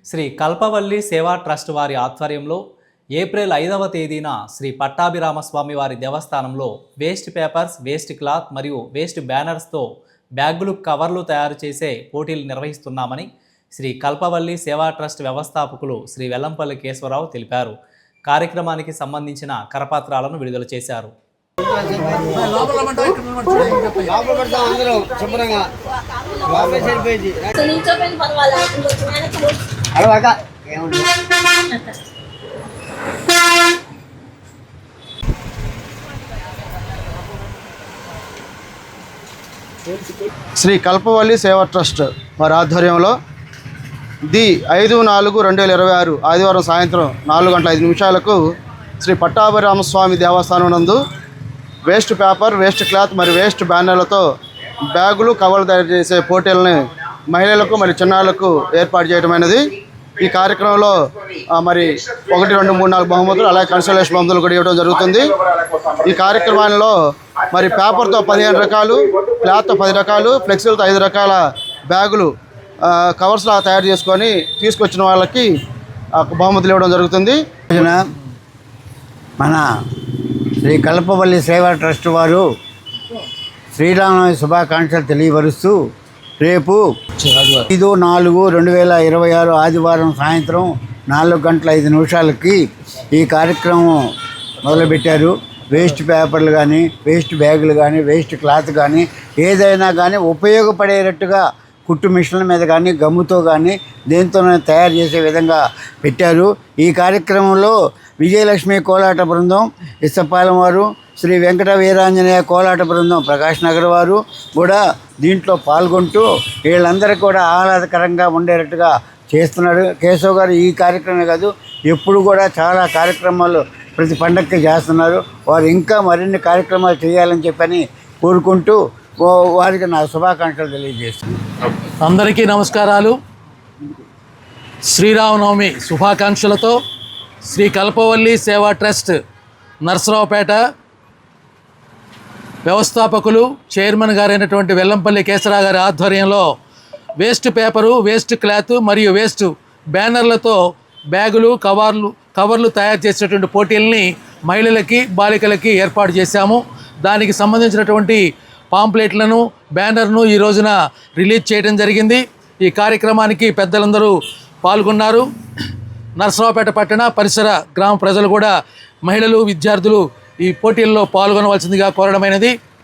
శ్రీ కల్పవల్లి సేవా ట్రస్ట్ వారి ఆధ్వర్యంలో ఏప్రిల్ 5వ తేదీన శ్రీ పట్టాభిరామస్వామి వారి దేవస్థానంలో వేస్ట్ పేపర్స్, వేస్ట్ క్లాత్ మరియు వేస్ట్ బ్యానర్స్తో బ్యాగులు, కవర్లు తయారు చేసే పోటీలు నిర్వహిస్తున్నామని శ్రీ కల్పవల్లి సేవా ట్రస్ట్ వ్యవస్థాపకులు శ్రీ వెల్లంపల్లి కేశవరావు తెలిపారు. కార్యక్రమానికి సంబంధించిన కరపత్రాలను విడుదల చేశారు. శ్రీ కల్పవల్లి సేవా ట్రస్ట్ వారి ఆధ్వర్యంలో 5/4/2026 ఆదివారం సాయంత్రం 4:05 శ్రీ పట్టాభిరామస్వామి దేవస్థానం నందు వేస్ట్ పేపర్, వేస్ట్ క్లాత్ మరియు వేస్ట్ బ్యానర్లతో బ్యాగులు, కవర్లు తయారు చేసే పోటీలని మహిళలకు మరియు చిన్నారులకు ఏర్పాటు చేయడమైనది. ఈ కార్యక్రమంలో మరి 1, 2, 3, 4 బహుమతులు, అలాగే కన్సోలేషన్ బహుమతులు కూడా ఇవ్వడం జరుగుతుంది. ఈ కార్యక్రమాల్లో మరి పేపర్తో 15 రకాలు, క్లాత్తో 10 రకాలు, ఫ్లెక్సీలతో 5 రకాల బ్యాగులు, కవర్స్లా తయారు చేసుకొని తీసుకొచ్చిన వాళ్ళకి బహుమతులు ఇవ్వడం జరుగుతుంది. మన శ్రీ కల్పవల్లి సేవా ట్రస్ట్ వారు శ్రీరామనవమి శుభాకాంక్షలు తెలియపరుస్తూ రేపు 5/4/2026 ఆదివారం సాయంత్రం 4:05 ఈ కార్యక్రమం మొదలుపెట్టారు. వేస్ట్ పేపర్లు కానీ, వేస్ట్ బ్యాగులు కానీ, వేస్ట్ క్లాత్ కానీ, ఏదైనా కానీ ఉపయోగపడేటట్టుగా కుట్టు మిషన్ల మీద కానీ, గమ్ముతో కానీ దేంతోనే తయారు చేసే విధంగా పెట్టారు. ఈ కార్యక్రమంలో విజయలక్ష్మి కోలాట బృందం ఇసపాలెం వారు, శ్రీ వెంకట వీరాంజనేయ కోలాట బృందం ప్రకాష్ నగర్ వారు కూడా దీంట్లో పాల్గొంటూ వీళ్ళందరికీ కూడా ఆహ్లాదకరంగా ఉండేటట్టుగా చేస్తున్నాడు. కేశవ్ గారు ఈ కార్యక్రమమే కాదు, ఎప్పుడు కూడా చాలా కార్యక్రమాలు ప్రతి పండగకి చేస్తున్నారు. వారు ఇంకా మరిన్ని కార్యక్రమాలు చేయాలని చెప్పని కోరుకుంటూ వారికి నా శుభాకాంక్షలు తెలియజేస్తున్నాను. అందరికీ నమస్కారాలు. శ్రీరామనవమి శుభాకాంక్షలతో శ్రీ కల్పవల్లి సేవా ట్రస్ట్ నర్సరావుపేట వ్యవస్థాపకులు, చైర్మన్ గారైనటువంటి వెల్లంపల్లి కేశవరావు గారి ఆధ్వర్యంలో వేస్ట్ పేపరు, వేస్ట్ క్లాత్ మరియు వేస్ట్ బ్యానర్లతో బ్యాగులు, కవర్లు తయారు చేసేటువంటి పోటీలని మహిళలకి, బాలికలకి ఏర్పాటు చేశాము. దానికి సంబంధించినటువంటి పాంప్లెట్లను, బ్యానర్ను ఈ రోజున రిలీజ్ చేయడం జరిగింది. ఈ కార్యక్రమానికి పెద్దలందరూ పాల్గొన్నారు. నర్సరావుపేట పట్టణ పరిసర గ్రామ ప్రజలు కూడా, మహిళలు, విద్యార్థులు ఈ పోటీల్లో పాల్గొనవలసిందిగా కోరడమైనది.